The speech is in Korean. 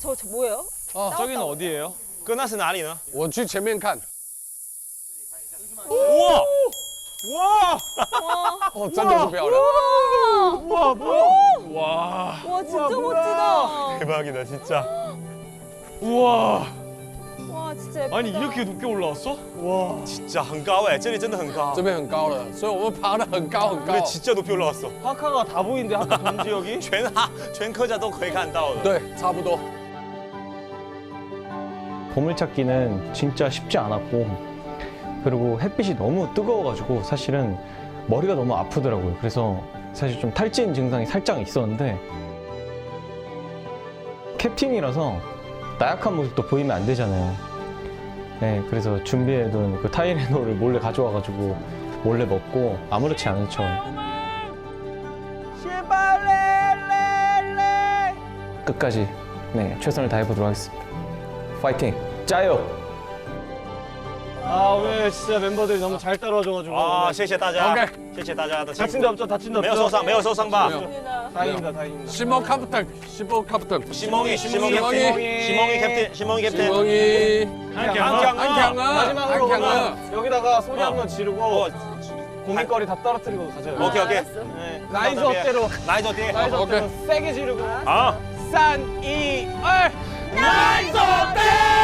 저 뭐예요? 저기는 어디예요? 哥那是哪里呢？我去前面看。 哇哇 어, 真的是漂亮。 와 뭐야? 와. 와 진짜 멋지다. 대박이다 진짜. 우와. 와 진짜 예쁘다. 아니 이렇게 높게 올라왔어? 와. 진짜 很高哎，这里真的很高。这边很高了，所以我们爬得很高很高 근데 。 진짜 높이 올라왔어. 하카가 다 보이는데 하카 본 지역이? 全科家都可以看到的。对，差不多。 보물찾기는 진짜 쉽지 않았고 그리고 햇빛이 너무 뜨거워가지고 사실은 머리가 너무 아프더라고요. 그래서 사실 좀 탈진 증상이 살짝 있었는데 캡틴이라서 나약한 모습도 보이면 안 되잖아요. 네, 그래서 준비해둔 그 타이레놀을 몰래 가져와가지고 몰래 먹고 아무렇지 않은 척 끝까지 네, 최선을 다해보도록 하겠습니다. 파이팅! 짜요! 아 오늘 진짜 멤버들이 너무 잘 따라와줘가지고. 啊，谢谢大家 OK 谢谢大家的辛 다친 데 苦。 없죠? 다친 데 없죠? 没有受伤，没有受伤吧？ 다행입니다, 다행입니다. 시몬 카프텐, 시몬 카프텐. 시몽이 시몽이. 캡틴, 시몽이 캡틴. 시몽이. 안경아. 마지막으로 안경아. 그러면 여기다가 소리 한번 지르고 고민거리 다 떨어뜨리고 가죠. 오케이 오케이. 네. 나이즈 어때로? 나이즈 어때? 나이즈 어때로 세게 지르고. 아. 3, 2, 1. 나이즈 어때?